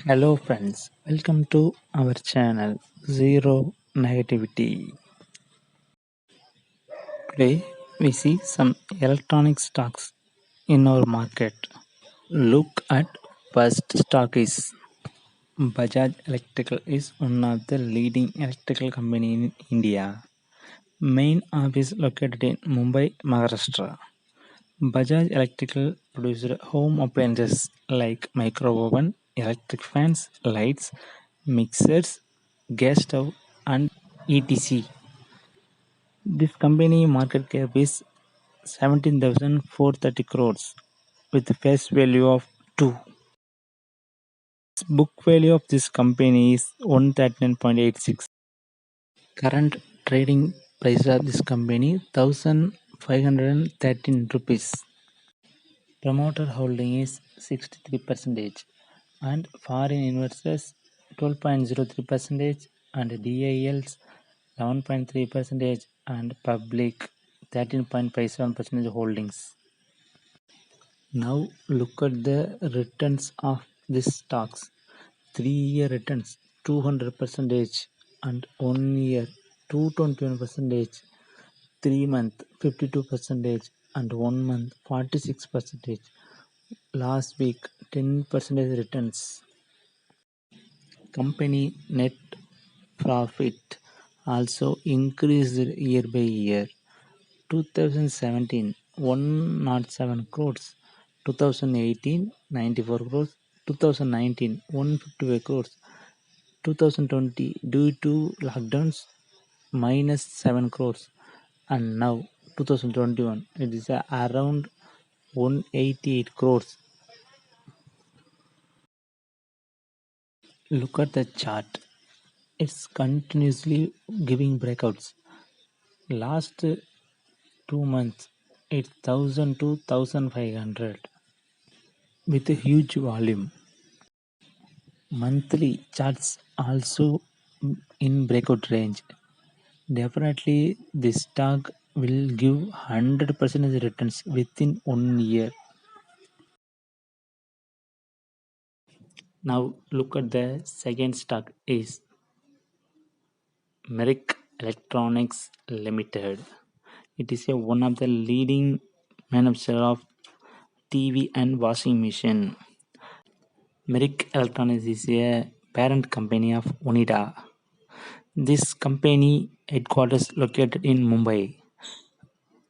Hello friends, welcome to our channel Zero Negativity. Today we see some electronic stocks in our market. Look at first stock is Bajaj Electrical is one of the leading electrical company in India. Main office located in Mumbai, Maharashtra. Bajaj Electrical produces home appliances like micro oven, electric fans, lights, mixers, gas stove, and etc. This company market cap is 17,430 crores with face value of 2. Book value of this company is 139.86. Current trading price of this company 1,513 rupees. Promoter holding is 63% and foreign investors 12.03% and DILs 11.3% and public 13.57% holdings. Now look at the returns of these stocks. 3-year returns 200% and 1 year 221%, 3 month 52% and 1 month 46%. Last week 10% returns. Company net profit also increased year by year. 2017 107 crores, 2018 94 crores, 2019 155 crores, 2020 due to lockdowns minus 7 crores, and now 2021 it is around 188 crores. Look at the chart. It's continuously giving breakouts. Last 2 months, it's 1000 to 1500 with a huge volume. Monthly charts also in breakout range. Definitely, this stock will give 100% returns within 1 year. Now look at the second stock is Merrick Electronics Limited. It is one of the leading manufacturer of TV and washing machine. Merrick Electronics is a parent company of Onida. This company headquarters located in Mumbai.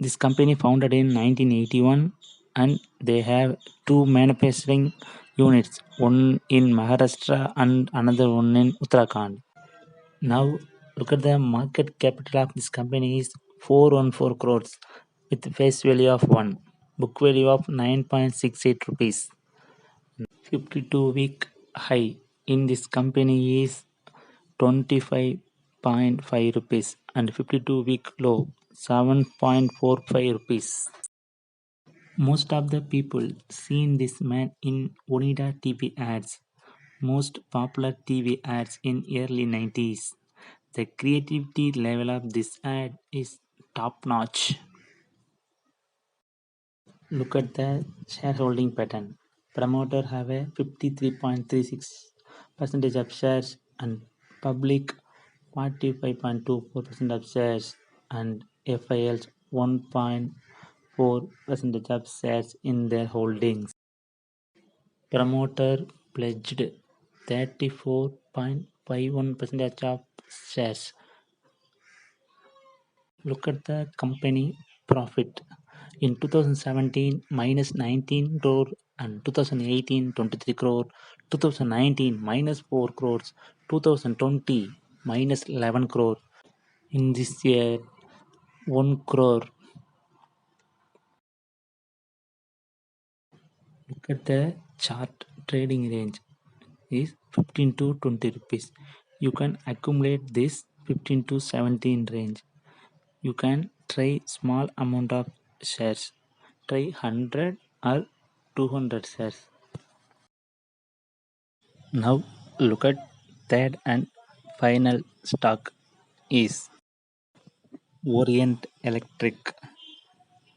This company founded in 1981 and they have two manufacturing units, one in Maharashtra and another one in Uttarakhand. Now look at the market capital of this company is 414 crores with face value of 1, book value of 9.68 rupees. 52-week high in this company is 25.5 rupees and 52-week low 7.45 rupees. Most of the people seen this man in Onida TV ads, most popular TV ads in early 90s. The creativity level of this ad is top notch. Look at the shareholding pattern. Promoter have a 53.36% of shares and public 45.24% of shares and FILs 1.4% of shares in their holdings. Promoter pledged 34.51% of shares. Look at the company profit. In 2017, minus 19 crore and 2018, 23 crore, 2019, minus 4 crores, 2020, minus 11 crore. In this year, 1 crore. Look at the chart trading range is 15 to 20 rupees. You can accumulate this 15 to 17 range. You can try small amount of shares. Try 100 or 200 shares. Now look at third and final stock is Orient Electric.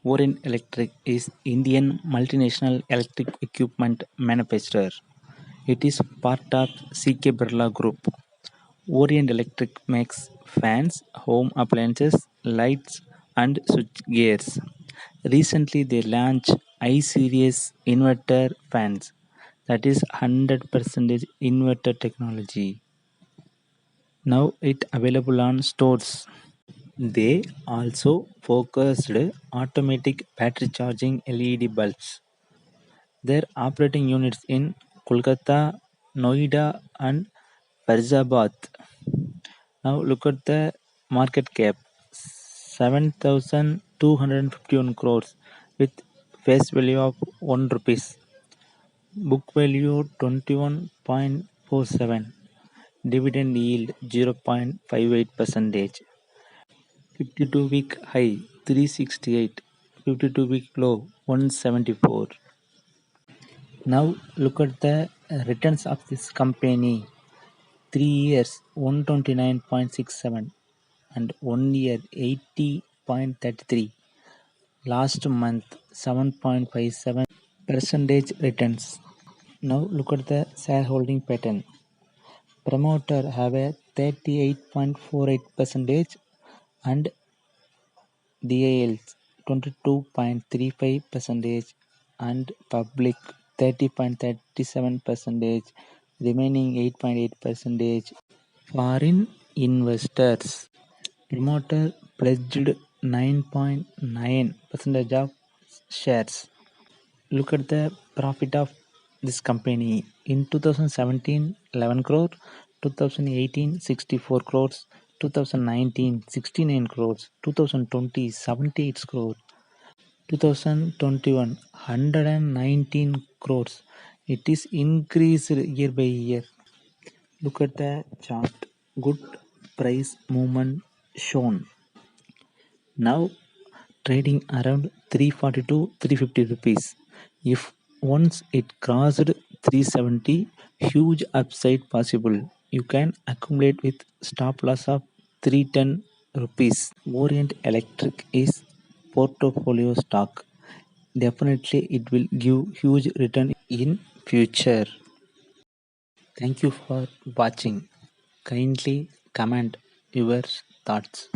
Orient Electric is Indian multinational electric equipment manufacturer. It is part of CK Birla Group. Orient Electric makes fans, home appliances, lights, and switchgears. Recently, they launched I Series inverter fans, that is 100% inverter technology. Now it available on stores. They also focused automatic battery charging LED bulbs. Their operating units in Kolkata, Noida, and Faizabad. Now look at the market cap, 7,251 crores with face value of 1 rupees, book value 21.47, dividend yield 0.58%, 52-week high 368, 52-week low 174. Now look at the returns of this company. 3 years 129.67 and 1 year 80.33. Last month 7.57 percentage returns. Now look at the shareholding pattern. Promoter have a 38.48 percentage and DILs 22.35 percentage and public 30.37 percentage, remaining 8.8 percentage foreign investors. Promoter pledged 9.9% of shares. Look at the profit of this company. In 2017, 11 crore, 2018, 64 crores, 2019, 69 crores, 2020, 78 crores, 2021, 119 crores. It is increased year by year. Look at the chart. Good price movement shown. Now trading around 340 to 350 rupees. If once it crossed 370, huge upside possible. You can accumulate with stop loss of 310 rupees. Orient Electric is portfolio stock. Definitely it will give huge return in future. Thank you for watching. Kindly comment your thoughts.